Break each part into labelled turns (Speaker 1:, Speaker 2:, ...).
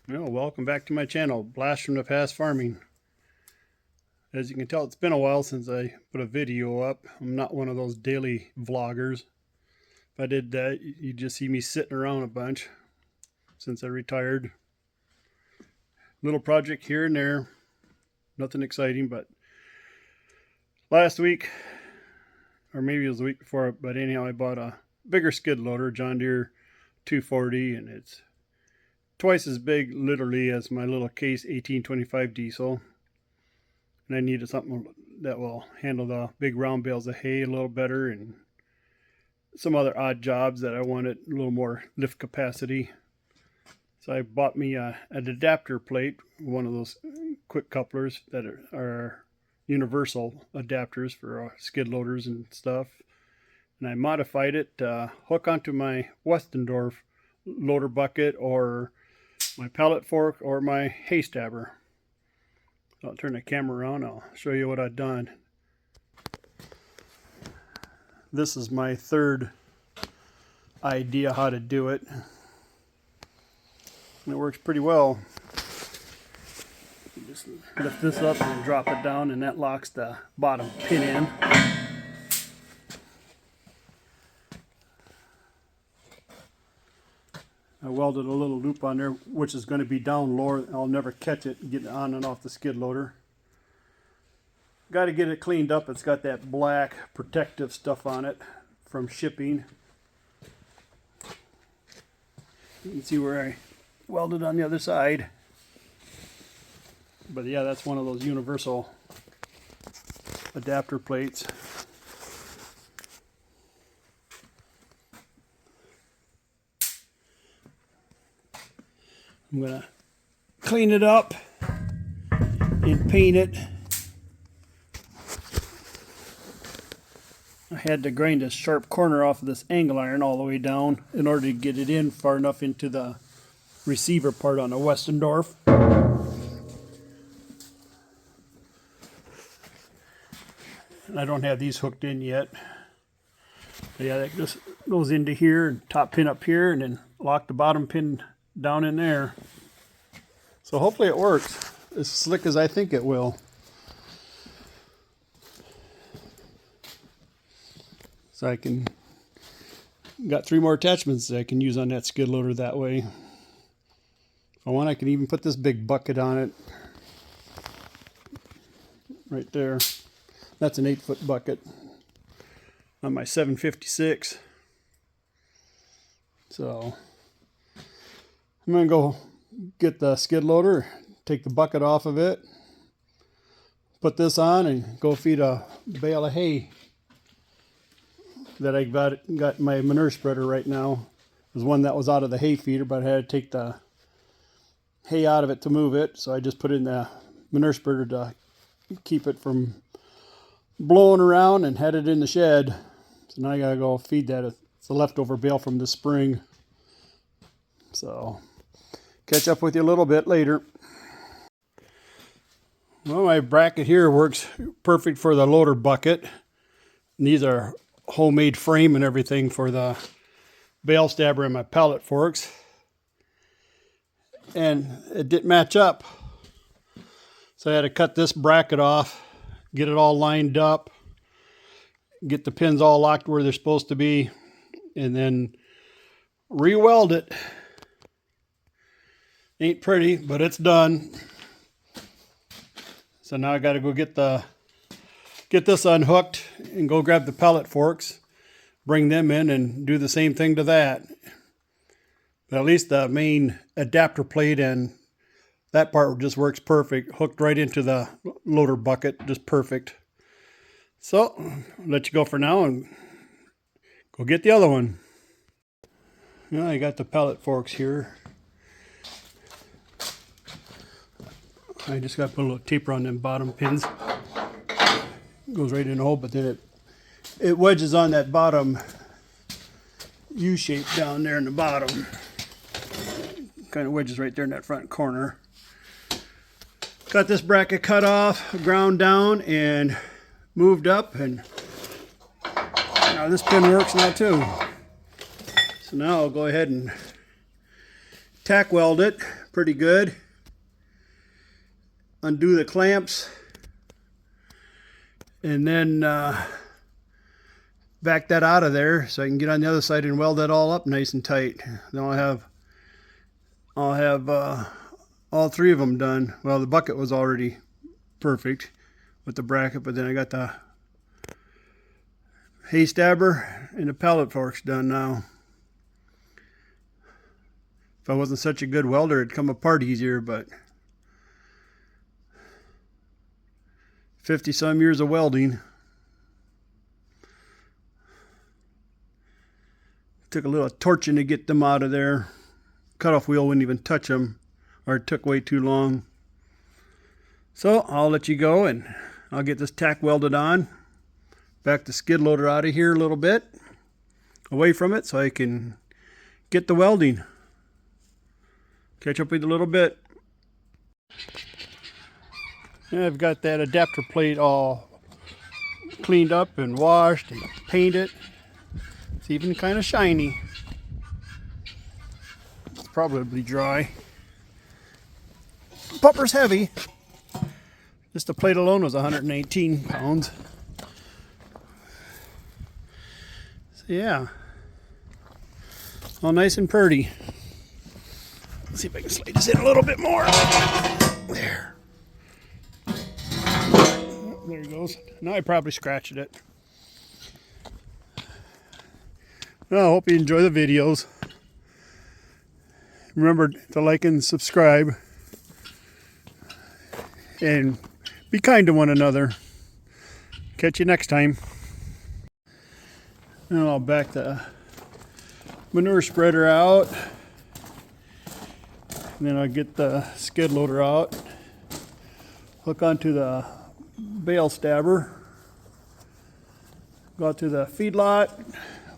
Speaker 1: Well, welcome back to my channel, Blast from the Past Farming. As you can tell, it's been a while since I put a video up. I'm not one of those daily vloggers. If I did that, you'd just see me sitting around a bunch since I retired. Little project here and there, nothing exciting, but last week, or maybe it was the week before, but anyhow, I bought a bigger skid loader, John Deere 240, and it's twice as big literally as my little Case 1825 diesel, and I needed something that will handle the big round bales of hay a little better and some other odd jobs that I wanted a little more lift capacity. So I bought me an adapter plate, one of those quick couplers that are universal adapters for skid loaders and stuff, and I modified it to hook onto my Westendorf loader bucket or my pallet fork or my hay stabber. I'll turn the camera around, I'll show you what I've done. This is my third idea how to do it. And it works pretty well. You just lift this up and drop it down, and that locks the bottom pin in. I welded a little loop on there, which is going to be down lower. I'll never catch it getting on and off the skid loader. Got to get it cleaned up. It's got that black protective stuff on it from shipping. You can see where I welded on the other side. But yeah, that's one of those universal adapter plates. I'm going to clean it up and paint it. I had to grind a sharp corner off of this angle iron all the way down in order to get it in far enough into the receiver part on the Westendorf. And I don't have these hooked in yet. But yeah, that just goes into here, and top pin up here, and then lock the bottom pin down in there. So hopefully it works as slick as I think it will. So I got 3 more attachments that I can use on that skid loader that way. If I want, I can even put this big bucket on it right there. That's an 8-foot bucket on my 756. So I'm going to go get the skid loader, take the bucket off of it, put this on, and go feed a bale of hay that I got my manure spreader right now. It was one that was out of the hay feeder, but I had to take the hay out of it to move it, so I just put in the manure spreader to keep it from blowing around and had it in the shed. So now I gotta go feed that. It's a leftover bale from the spring. So catch up with you a little bit later. Well, my bracket here works perfect for the loader bucket. And these are homemade frame and everything for the bale stabber and my pallet forks. And it didn't match up. So I had to cut this bracket off, get it all lined up, get the pins all locked where they're supposed to be, and then re-weld it. Ain't pretty, but it's done. So now I got to go get this unhooked and go grab the pallet forks, bring them in, and do the same thing to that. But at least the main adapter plate and that part just works perfect, hooked right into the loader bucket, just perfect. So I'll let you go for now and go get the other one. Now I got the pallet forks here. I just got to put a little taper on them bottom pins. It goes right in the hole, but then it wedges on that bottom U shape down there in the bottom. Kind of wedges right there in that front corner. Got this bracket cut off, ground down, and moved up, and now this pin works now too. So now I'll go ahead and tack weld it pretty good. Undo the clamps. And then back that out of there so I can get on the other side and weld that all up nice and tight. Then I'll have all three of them done. Well, the bucket was already perfect with the bracket, but then I got the hay stabber and the pallet forks done now. If I wasn't such a good welder, it'd come apart easier, but 50 some years of welding. Took a little torching to get them out of there. Cutoff wheel wouldn't even touch them, or it took way too long. So I'll let you go and I'll get this tack welded on. Back the skid loader out of here a little bit, away from it, so I can get the welding. Catch up with you a little bit. I've got that adapter plate all cleaned up and washed and painted. It's even kind of shiny. It's probably dry. Pupper's heavy. Just the plate alone was 118 pounds. So yeah, all nice and pretty. Let's see if I can slide this in a little bit more. There. There he goes. Now I probably scratched it. Well, I hope you enjoy the videos. Remember to like and subscribe. And be kind to one another. Catch you next time. Now I'll back the manure spreader out. And then I'll get the skid loader out. Hook onto the bale stabber. Go out to the feedlot.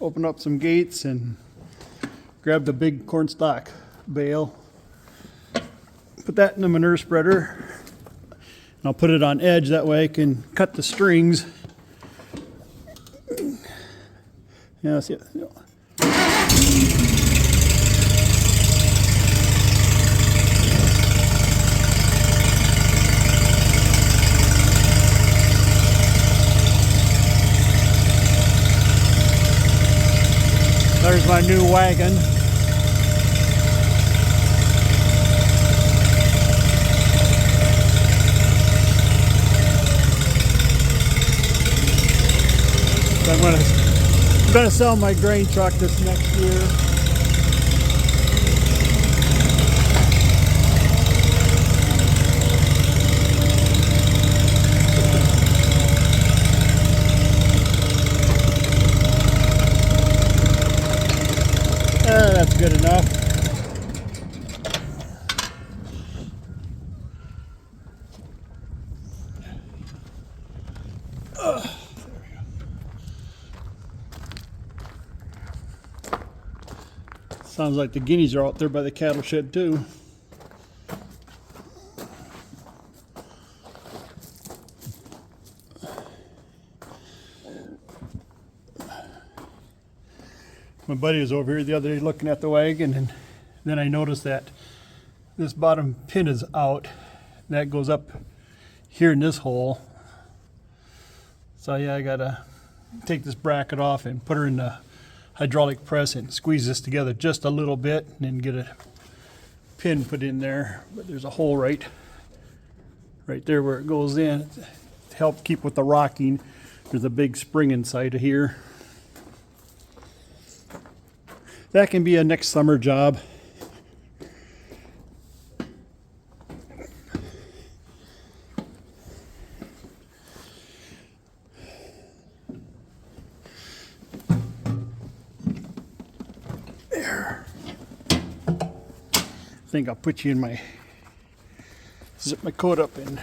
Speaker 1: Open up some gates and grab the big cornstalk bale. Put that in the manure spreader. And I'll put it on edge, that way I can cut the strings. Yeah, see it. There's my new wagon. So I'm gonna sell my grain truck this next year. That's good enough. There we go. Sounds like the guineas are out there by the cattle shed too. My buddy was over here the other day looking at the wagon, and then I noticed that this bottom pin is out. That goes up here in this hole. So yeah, I gotta take this bracket off and put her in the hydraulic press and squeeze this together just a little bit and then get a pin put in there. But there's a hole right there where it goes in to help keep with the rocking. There's a big spring inside of here. That can be a next summer job. There. I think I'll put you in my, zip my coat up and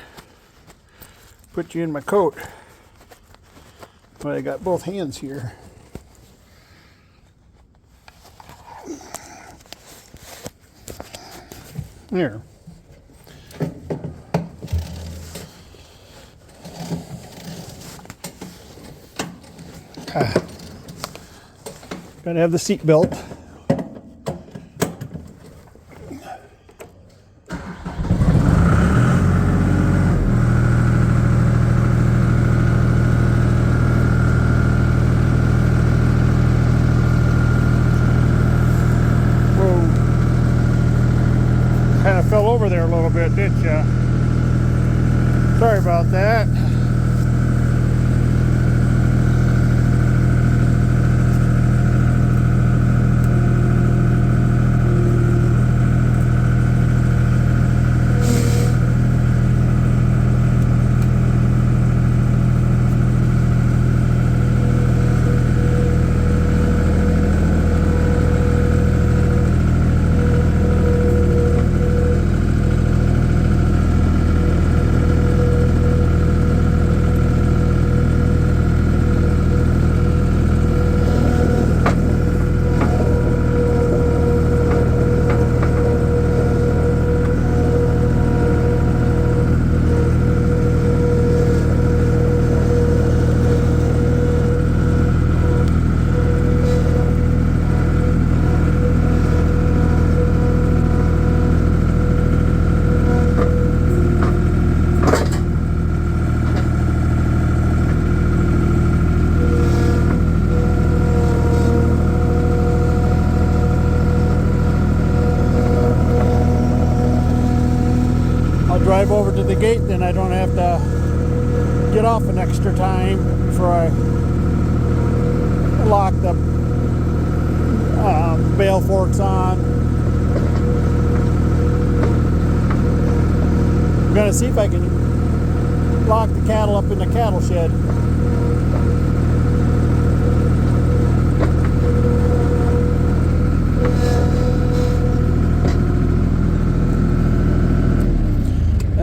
Speaker 1: put you in my coat. Well, I got both hands here. There. Gotta have the seat belt. Kind of fell over there a little bit, didn't ya? Sorry about that. Drive over to the gate, then I don't have to get off an extra time before I lock the bale forks on. I'm gonna see if I can lock the cattle up in the cattle shed.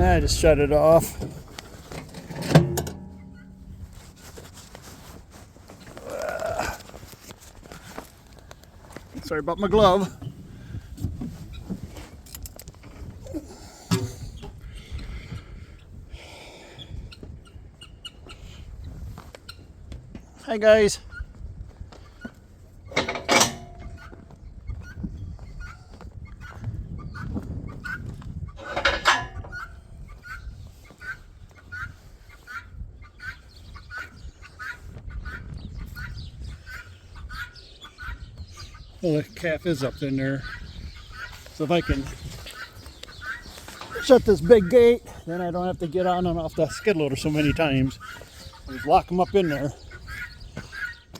Speaker 1: I just shut it off. Sorry about my glove. Hi guys. Well, the calf is up in there. So if I can shut this big gate, then I don't have to get on and off the skid loader so many times. I just lock them up in there.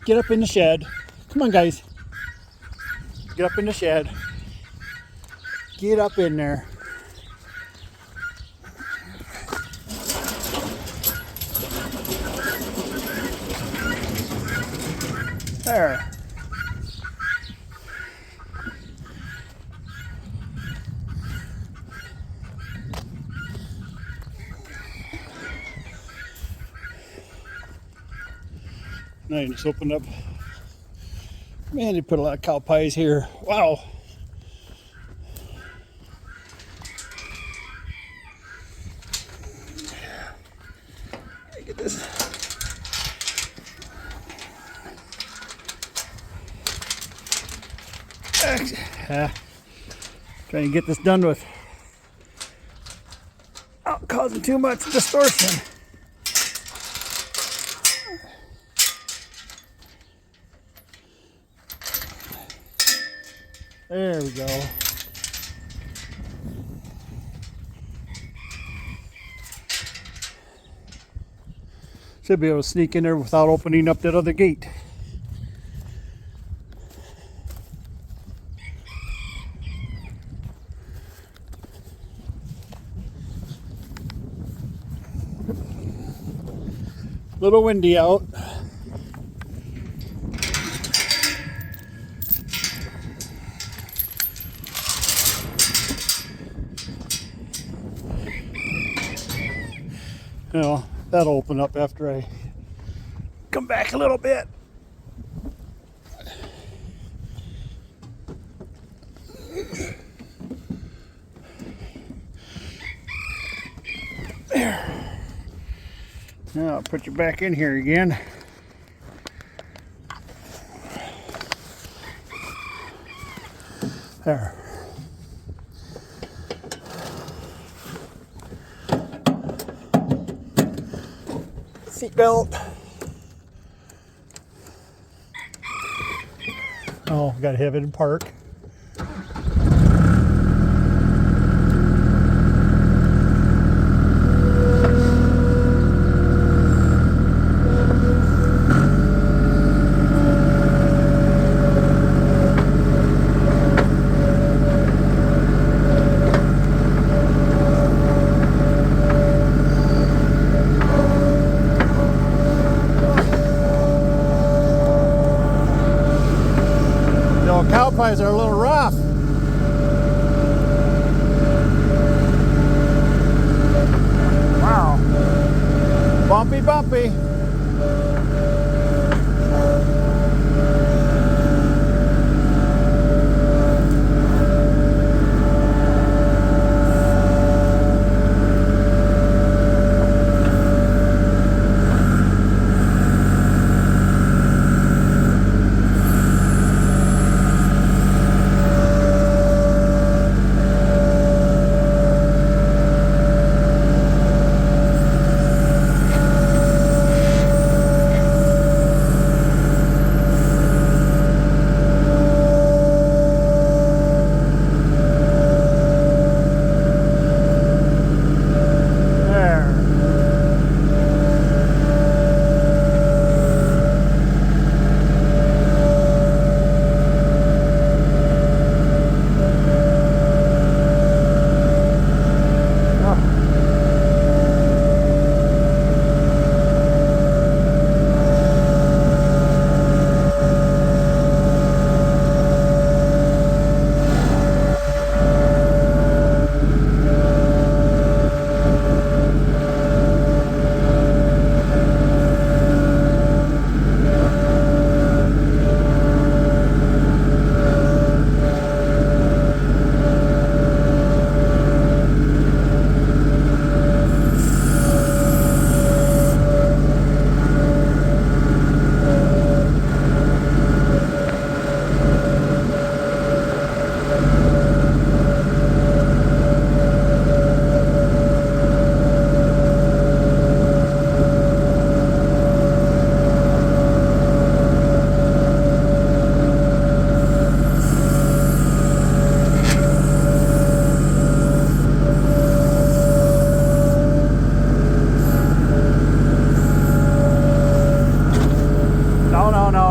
Speaker 1: Get up in the shed. Come on, guys. Get up in the shed. Get up in there. There. Now you just open up. Man, they put a lot of cow pies here. Wow. Get this. Trying to get this done without causing too much distortion. There we go. Should be able to sneak in there without opening up that other gate. Little windy out. You know, that'll open up after I come back a little bit. There. Now I'll put you back in here again. There. Seatbelt. Oh, gotta have it in park. bumpy.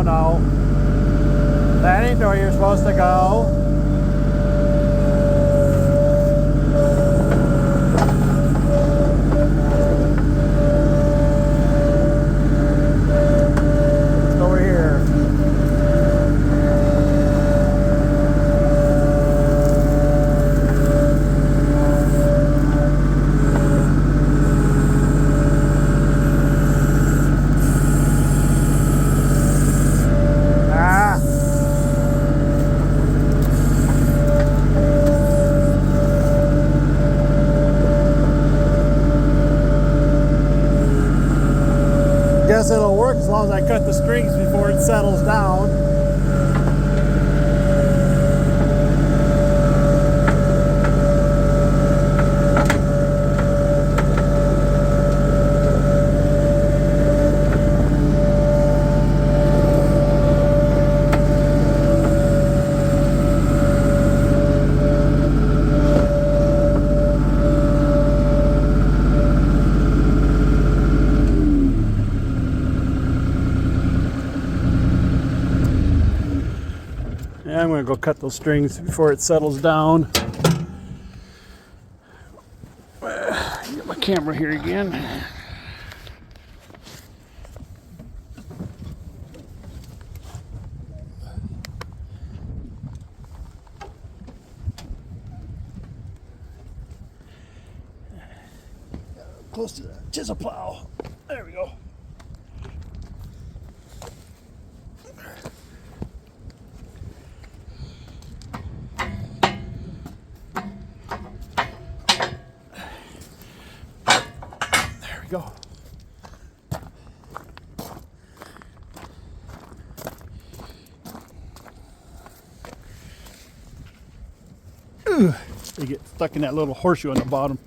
Speaker 1: No. That ain't where you're supposed to go. It's over here. Guess it'll work as long as I cut the strings before it settles down. Yeah, I'm going to go cut those strings before it settles down. Get my camera here again. Close to the chisel plow. There we go. Go. They get stuck in that little horseshoe on the bottom.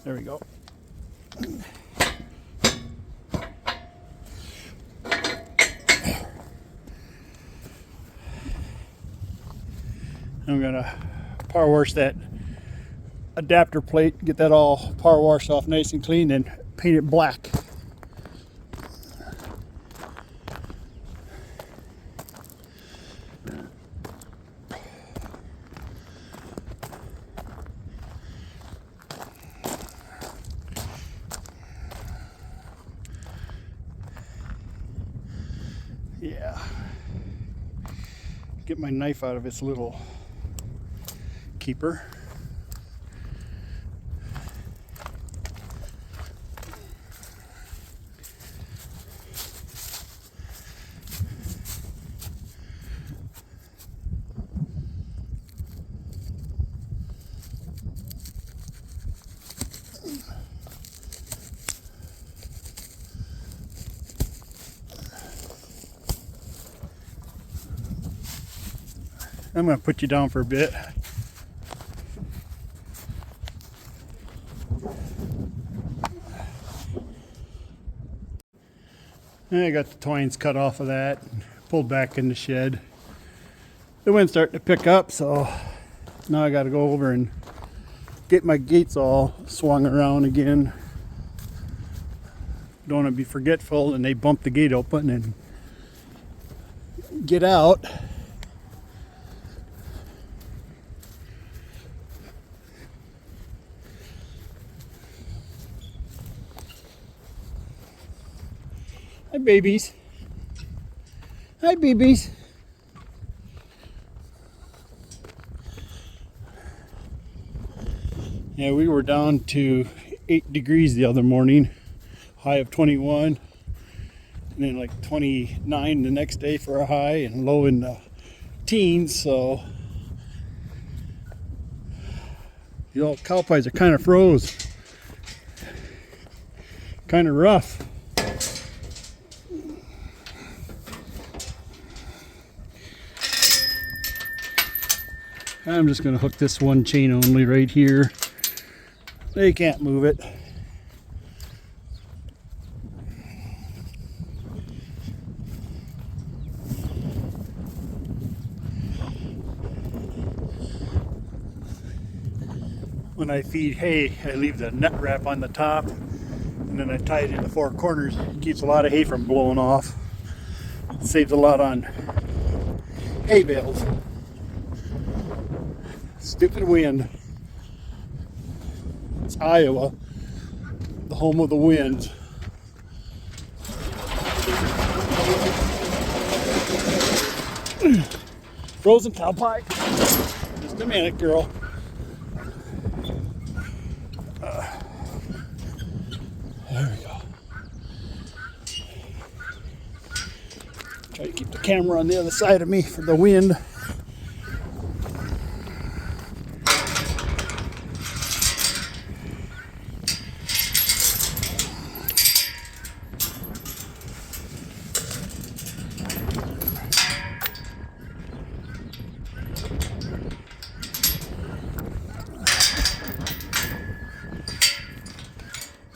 Speaker 1: There we go. I'm gonna power wash that adapter plate, get that all power washed off nice and clean, and paint it black. Yeah. Get my knife out of its little keeper. I'm going to put you down for a bit. And I got the twines cut off of that, pulled back in the shed. The wind's starting to pick up, so now I got to go over and get my gates all swung around again. Don't want to be forgetful and they bump the gate open and get out. Hi, babies. Hi, babies. Yeah, we were down to 8 degrees the other morning, high of 21, and then like 29 the next day for a high, and low in the teens. So the old cow pies are kind of froze, kind of rough. I'm just going to hook this one chain only right here. They can't move it. When I feed hay, I leave the net wrap on the top, and then I tie it in the four corners. It keeps a lot of hay from blowing off. It saves a lot on hay bales. Stupid wind. It's Iowa, the home of the winds. Frozen cow pie. Just a minute, girl. There we go. Try to keep the camera on the other side of me for the wind.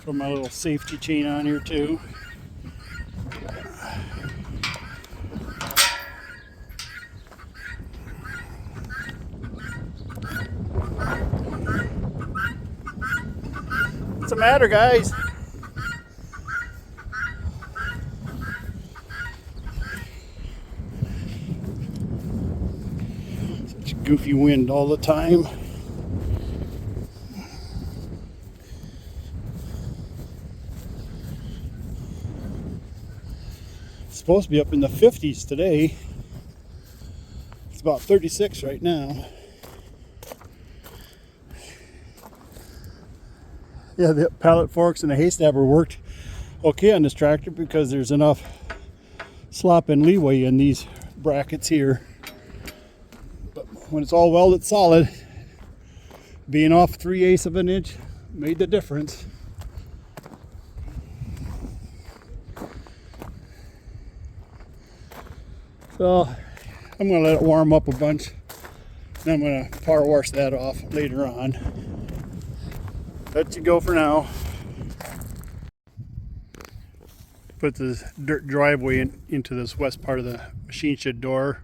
Speaker 1: Throw my little safety chain on here too. What's the matter, guys? Such goofy wind all the time. Supposed to be up in the 50s today. It's about 36 right now. Yeah, the pallet forks and the hay stabber worked okay on this tractor because there's enough slop and leeway in these brackets here. But when it's all welded solid, being off 3/8 of an inch made the difference. So I'm going to let it warm up a bunch. Then I'm going to power wash that off later on. Let you go for now. Put this dirt driveway into this west part of the machine shed door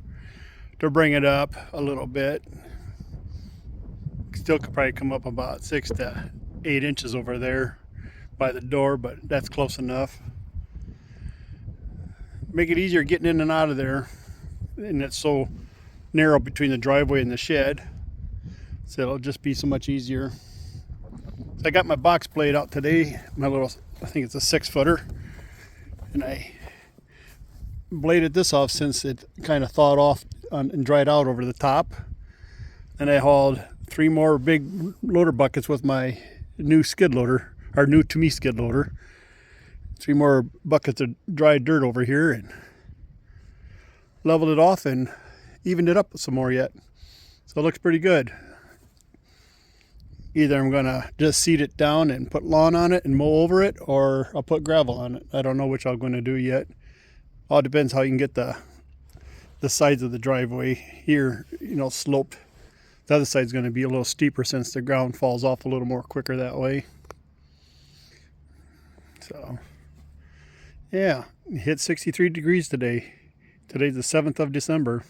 Speaker 1: to bring it up a little bit. Still could probably come up about 6 to 8 inches over there by the door, but that's close enough. Make it easier getting in and out of there. And it's so narrow between the driveway and the shed, so it'll just be so much easier. So I got my box blade out today, my little, I think it's a 6-footer, and I bladed this off since it kind of thawed off and dried out over the top. Then I hauled 3 more big loader buckets with my new skid loader, or new to me skid loader. 3 more buckets of dry dirt over here, and leveled it off and evened it up some more yet. So it looks pretty good. Either I'm gonna just seed it down and put lawn on it and mow over it, or I'll put gravel on it. I don't know which I'm gonna do yet. All depends how you can get the the sides of the driveway here, sloped. The other side's going to be a little steeper since the ground falls off a little more quicker that way. So, yeah, hit 63 degrees today. Today's the 7th of December.